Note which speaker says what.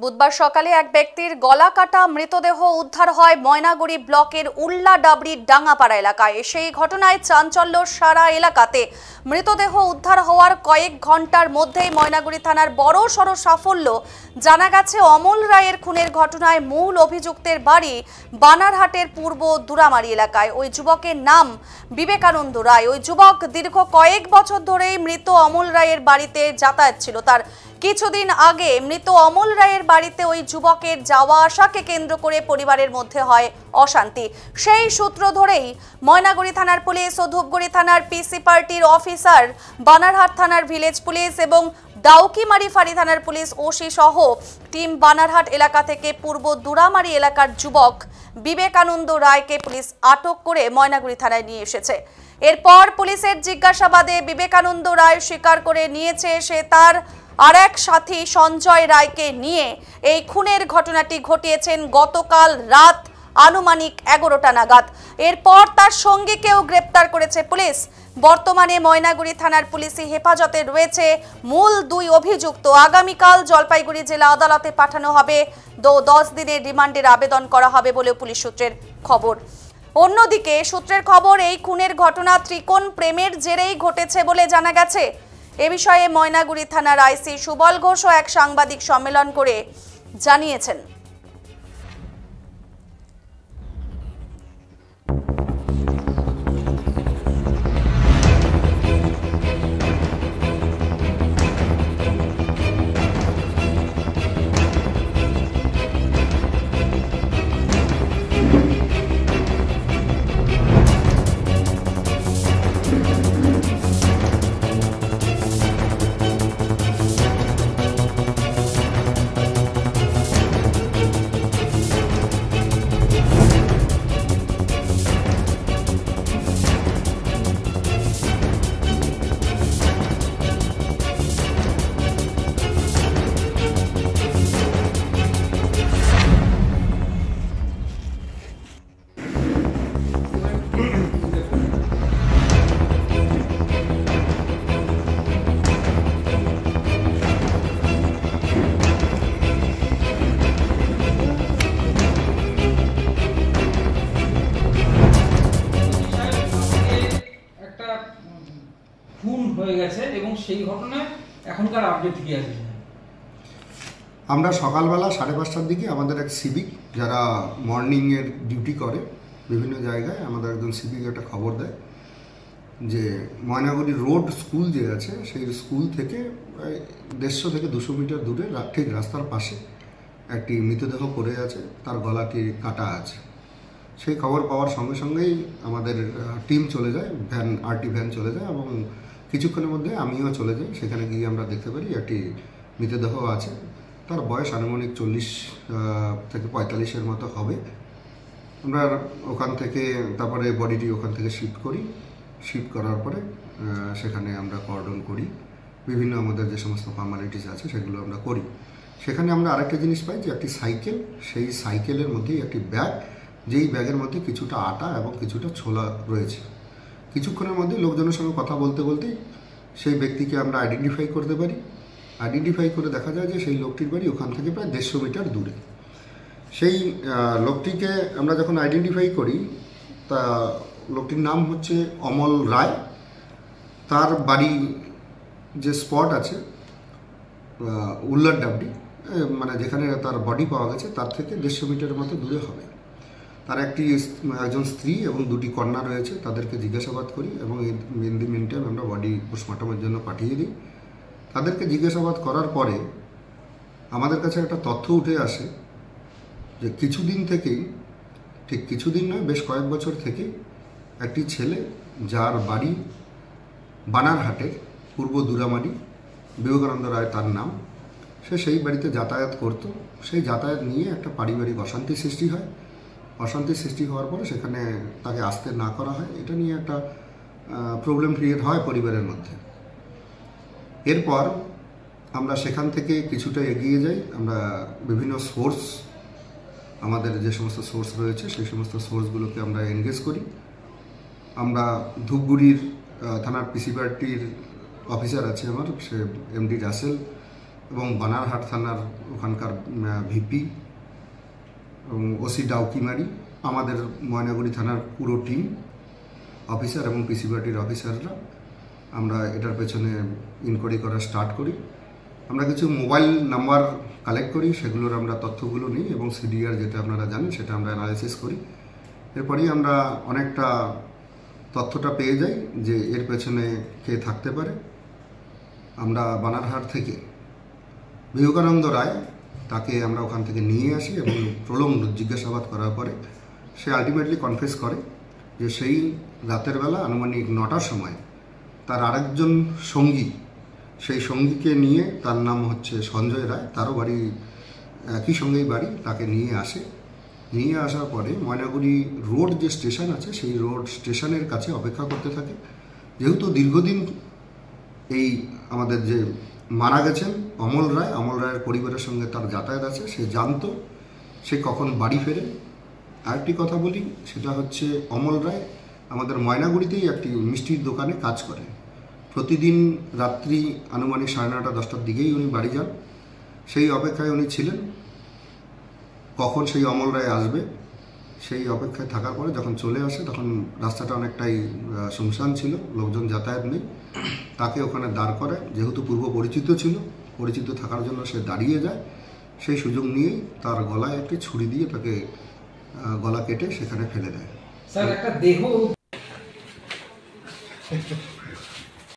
Speaker 1: বুধবার সকালে এক ব্যক্তির গলা কাটা মৃতদেহ উদ্ধার হয় ময়নাগুড়ি ব্লকের উল্লাডাবড়ির ডাঙ্গাপাড়া এলাকায়। সেই ঘটনায় চাঞ্চল্য সারা এলাকাতে। মৃতদেহ উদ্ধার হওয়ার কয়েক ঘন্টার মধ্যেই ময়নাগুড়ি থানার বড়সড় সাফল্য। জানা গেছে অমল রায়ের খুনের ঘটনায় মূল অভিযুক্তের বাড়ি বানারহাটের পূর্ব দুরামারি এলাকায়। ওই যুবকের নাম বিবেকানন্দ রায়। ওই যুবক দীর্ঘ কয়েক বছর ধরেই মৃত অমল রায়ের বাড়িতে যাতায়াত ছিল তার। কিছুদিন আগে মৃত অমল রায়ের বাড়িতে ওই যুবকের যাওয়া আসাকে কেন্দ্র করে পরিবারের মধ্যে হয় অশান্তি। সেই সূত্র ধরেই ময়নাগুড়ি থানার পুলিশ ও ধূপগুড়ি থানার পিসি পার্টির অফিসার, বানারহাট থানার ভিলেজ পুলিশ এবং ডাউকিমারি ফাঁড়ি থানার পুলিশ ওসি সহ টিম বানারহাট এলাকা থেকে পূর্ব দুরামারি এলাকার যুবক বিবেকানন্দ রায়কে পুলিশ আটক করে ময়নাগুড়ি থানায় নিয়ে এসেছে। এরপর পুলিশের জিজ্ঞাসাবাদে বিবেকানন্দ রায় স্বীকার করে নিয়েছে সে তার আর এক সাথী সঞ্জয় রায়কে নিয়ে এই খুনের ঘটনাটি ঘটিয়েছেন গতকাল রাত আনুমানিক 11টা নাগাদ। এরপর তার সঙ্গীকেও গ্রেপ্তার করেছে পুলিশ। বর্তমানে ময়নাগুড়ি থানার পুলিশি হেফাজতে রয়েছে মূল দুই অভিযুক্ত। আগামীকাল জলপাইগুড়ি জেলা আদালতে পাঠানো হবে। 10 দিনের রিমান্ডের আবেদন করা হবে বলে পুলিশ সূত্রের খবর। অন্যদিকে সূত্রের খবর, এই খুনের ঘটনা ত্রিকোণ প্রেমের জেরেই ঘটেছে বলে জানা গেছে। এ বিষয়ে ময়নাগুড়ি থানার আইসি সুবল ঘোষও এক সাংবাদিক সম্মেলন করে জানিয়েছেন।
Speaker 2: খুন হয়ে গেছে এবং সেই ঘটনায় এখনকার আপডেট কি আছে?
Speaker 3: আমরা সকালবেলা 5:30টার দিকে আমাদের এক সিভিক যারা মর্নিংয়ের ডিউটি করে বিভিন্ন জায়গায়, আমাদের একজন সিভিক একটা খবর দেয় যে ময়নাগুড়ি রোড স্কুল যে আছে সেই স্কুল থেকে প্রায় 150 থেকে 200 মিটার দূরে ঠিক রাস্তার পাশে একটি মৃতদেহ পড়ে আছে, তার গলাটি কাটা আছে। সেই খবর পাওয়ার সঙ্গে সঙ্গেই আমাদের টিম চলে যায়, আরটি ভ্যান চলে যায় এবং কিছুক্ষণের মধ্যে আমিও চলে যাই। সেখানে গিয়ে আমরা দেখতে পারি একটি মৃতদেহ আছে, তার বয়স আনুমানিক 40 থেকে 45-এর মতো হবে। আমরা ওখান থেকে তারপরে বডিটি ওখান থেকে শিফট করার পরে সেখানে আমরা কর্ডন করি, বিভিন্ন আমাদের যে সমস্ত ফর্মালিটিস আছে সেগুলো আমরা করি। সেখানে আমরা আরেকটা জিনিস পাই যে একটি সাইকেল, সেই সাইকেলের মধ্যেই একটি ব্যাগ, যেই ব্যাগের মধ্যে কিছুটা আটা এবং কিছুটা ছোলা রয়েছে। কিছুক্ষণের মধ্যে লোকজনের সঙ্গে কথা বলতে বলতেই সেই ব্যক্তিকে আমরা আইডেন্টিফাই করতে পারি। আইডেন্টিফাই করে দেখা যায় যে সেই লোকটির বাড়ি ওখান থেকে প্রায় 150 মিটার দূরে। সেই লোকটিকে আমরা যখন আইডেন্টিফাই করি, তা লোকটির নাম হচ্ছে অমল রায়। তার বাড়ি যে স্পট আছে উল্লাডাবড়ি, মানে যেখানে তার বডি পাওয়া গেছে তার থেকে 150 মিটারের মতো দূরে হবে। তার একজন স্ত্রী এবং 2টি কন্যা রয়েছে, তাদেরকে জিজ্ঞাসাবাদ করি এবং ইন দি মিন টাইম আমরা বডি পোস্টমর্টমের জন্য পাঠিয়ে দিই। তাদেরকে জিজ্ঞাসাবাদ করার পরে আমাদের কাছে একটা তথ্য উঠে আসে যে কিছুদিন থেকেই, ঠিক কিছুদিন নয় বেশ কয়েক বছর থেকে একটি ছেলে যার বাড়ি বানারহাটের পূর্ব দুরামারি, বিবেকানন্দ রায় তার নাম, সে সেই বাড়িতে যাতায়াত করত। সেই যাতায়াত নিয়ে একটা পারিবারিক অশান্তি সৃষ্টি হয়। অশান্তি সৃষ্টি হওয়ার পরে সেখানে তাকে আসতে না করা হয়, এটা নিয়ে একটা প্রবলেম ক্রিয়েট হয় পরিবারের মধ্যে। এরপর আমরা সেখান থেকে কিছুটা এগিয়ে যাই, আমরা বিভিন্ন সোর্স, আমাদের যে সমস্ত সোর্স রয়েছে সেই সমস্ত সোর্সগুলোকে আমরা এনগেজ করি। আমরা ধূপগুড়ির থানার পিসি পার্টির অফিসার আছে আমার, সে এমডি রাসেল এবং বানারহাট থানার ওখানকার ভিপি এবং ওসি ডাউকিমারি, আমাদের ময়নাগুড়ি থানার পুরো টিম অফিসার এবং পিসি পার্টির অফিসাররা আমরা এটার পেছনে ইনকোয়ারি করা স্টার্ট করি। আমরা কিছু মোবাইল নাম্বার কালেক্ট করি, সেগুলোর আমরা তথ্যগুলো নিই এবং সিডিআর যেটা আপনারা জানেন সেটা আমরা অ্যানালাইসিস করি। এরপরেই আমরা অনেকটা তথ্যটা পেয়ে যাই যে এর পেছনে কে থাকতে পারে। আমরা বানারহাট থেকে বিবেকানন্দ রায় তাকে আমরা ওখান থেকে নিয়ে আসি এবং প্রলম্ব জিজ্ঞাসাবাদ করার পরে সে আলটিমেটলি কনফেস করে যে সেই রাতের বেলা আনুমানিক 9টার সময় তার আরেকজন সঙ্গী, সেই সঙ্গীকে নিয়ে, তার নাম হচ্ছে সঞ্জয় রায়, তারও বাড়ি একই সঙ্গেই বাড়ি, তাকে নিয়ে আসে। নিয়ে আসার পরে ময়নাগুড়ি রোড যে স্টেশন আছে সেই রোড স্টেশনের কাছে অপেক্ষা করতে থাকে। যেহেতু দীর্ঘদিন এই আমাদের যে মারা গেছেন অমল রায়ের পরিবারের সঙ্গে তার যাতায়াত আছে, সে জানতো সে কখন বাড়ি ফেরে। আরেকটি কথা বলি, সেটা হচ্ছে অমল রায় আমাদের ময়নাগুড়িতেই একটি মিষ্টির দোকানে কাজ করে। প্রতিদিন রাত্রি আনুমানিক 9:30 10টার দিকেই উনি বাড়ি যান। সেই অপেক্ষায় উনি ছিলেন কখন সেই অমল রায় আসবে। সেই অপেক্ষায় থাকার পরে যখন চলে আসে তখন রাস্তাটা অনেকটাই শুনশান ছিল, লোকজন যাতায়াত নেই। তাকে ওখানে দাঁড় করায়, যেহেতু পূর্ব পরিচিত ছিল, পরিচিত থাকার জন্য সে দাঁড়িয়ে যায়। সেই সুযোগ নিয়েই তার গলায় একটি ছুরি দিয়ে তাকে গলা কেটে সেখানে ফেলে দেয়।
Speaker 2: স্যার, একটা দেহ